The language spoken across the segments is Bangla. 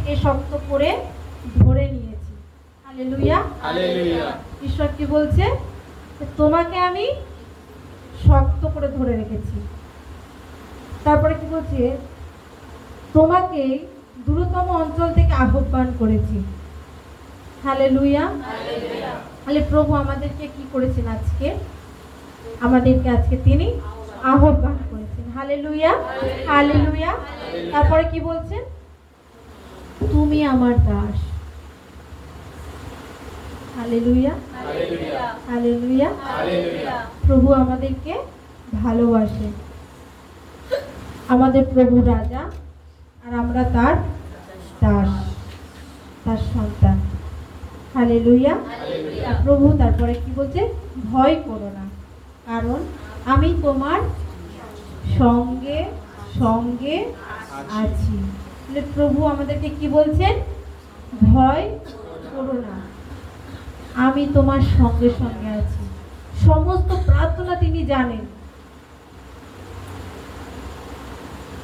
আমাদেরকে শক্ত করে ধরে নিয়েছি। Hallelujah, hallelujah. ঈশ্বর কি বলছে? তোমাকে আমি শক্ত করে ধরে রেখেছি। তারপরে কি বলছে? তোমাকে দূরতম অঞ্চল থেকে আহ্বান করেছি। হালেলুয়া। তাহলে প্রভু আমাদেরকে কি করেছেন? আমাদেরকে আজকে তিনি আহ্বান করেছেন। Hallelujah, hallelujah. তারপরে কি বলছেন? তুমি আমার দাস। Hallelujah, hallelujah. প্রভু আমাদেরকে ভালোবাসে। আমাদের প্রভু রাজা আর আমরা তার দাস, তার সন্তান। হালেলুয়া। প্রভু তারপরে কি বলছে? ভয় করো না, কারণ আমি তোমার সঙ্গে সঙ্গে আছি। প্রভু আমাদেরকে কি বলছেন? ভয় করো না, আমি তোমার সঙ্গে সঙ্গে আছি। সমস্ত প্রার্থনা তিনি জানেন,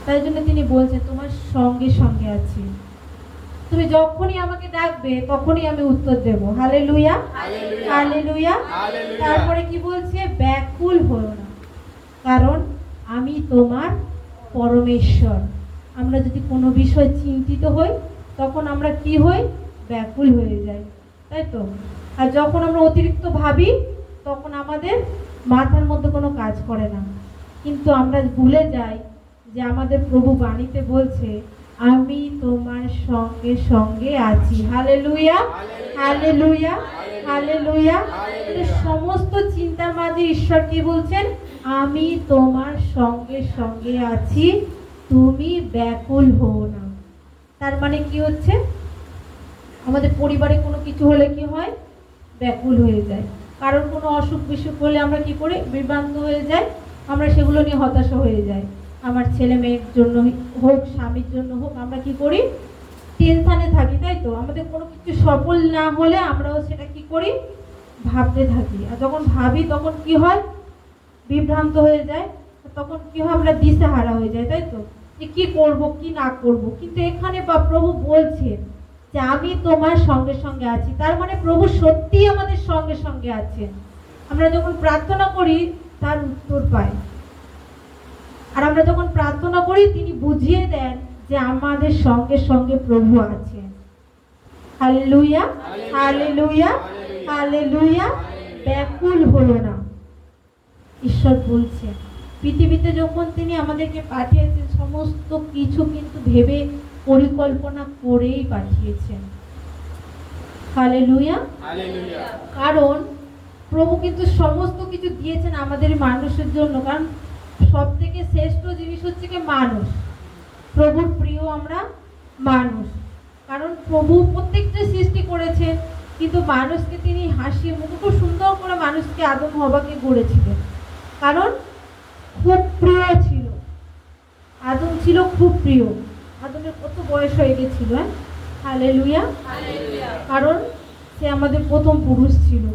তাই জন্য তিনি বলছেন তোমার সঙ্গে সঙ্গে আছি। তুমি যখনই আমাকে ডাকবে তখনই আমি উত্তর দেব। Hallelujah, hallelujah. তারপরে কি বলছে? ব্যাকুল হও না, কারণ আমি তোমার পরমেশ্বর। আমরা যদি কোনো বিষয় চিন্তিত হই তখন আমরা কি হই? ব্যাকুল হয়ে যাই, তাই তো? আর যখন আমরা অতিরিক্ত ভাবি তখন আমাদের মাথার মধ্যে কোনো কাজ করে না। কিন্তু আমরা ভুলে যাই যে আমাদের প্রভু বাণীতে বলছে আমি তোমার সঙ্গে সঙ্গে আছি। Hallelujah, hallelujah, hallelujah. সমস্ত চিন্তার মাঝে ঈশ্বর কি বলছেন? আমি তোমার সঙ্গে সঙ্গে আছি, তুমি ব্যাকুল হও না। তার মানে কি হচ্ছে? আমাদের পরিবারে কোনো কিছু হলে কি হয়? ব্যাকুল হয়ে যায়। কারণ কোনো অসুখ বিসুখ হলে আমরা কি করি? বিভ্রান্ত হয়ে যাই, আমরা সেগুলো নিয়ে হতাশা হয়ে যাই। আমার ছেলে মেয়ের জন্য হোক, স্বামীর জন্য হোক, আমরা কি করি? টেনশানে থাকি, তাই তো? আমাদের কোনো কিছু সফল না হলে আমরাও সেটা কি করি? ভাবতে থাকি। আর যখন ভাবি তখন কি হয়? বিভ্রান্ত হয়ে যায়। তখন কি হয়? আমরা দিশেহারা হয়ে যাই, তাই তো? যে কি করব কি না করব। কিন্তু এখানে বা প্রভু বলছেন যে আমি তোমার সঙ্গে সঙ্গে আছি। তার মানে প্রভু সত্যিই আমাদের সঙ্গে সঙ্গে আছেন। আমরা যখন প্রার্থনা করি তার উত্তর পাই, আর আমরা যখন প্রার্থনা করি তিনি বুঝিয়ে দেন যে আমাদের সঙ্গে সঙ্গে প্রভু আছেন। Hallelujah, hallelujah, hallelujah. ব্যাকুল হলো না, ঈশ্বর বলছেন। পৃথিবীতে যখন তিনি আমাদেরকে পাঠিয়েছেন সমস্ত কিছু কিন্তু ভেবে পরিকল্পনা করেই পাঠিয়েছেন। Hallelujah, hallelujah. কারণ প্রভু কিন্তু সমস্ত কিছু দিয়েছেন আমাদের মানুষের জন্য। কারণ সব থেকে শ্রেষ্ঠ জিনিস হচ্ছে কি? মানুষ। প্রভুর প্রিয় আমরা মানুষ। কারণ প্রভু প্রত্যেকটা সৃষ্টি করেছেন, কিন্তু মানুষকে তিনি হাসিয়ে মুখে খুব সুন্দর করে মানুষকে আদম হওয়াকে গড়েছিলেন। কারণ খুব প্রিয় ছিল, আদম ছিল খুব প্রিয়। আদমের কত বয়স হয়ে গেছিল? হালেলুয়া, কারণ সে আমাদের প্রথম পুরুষ ছিল।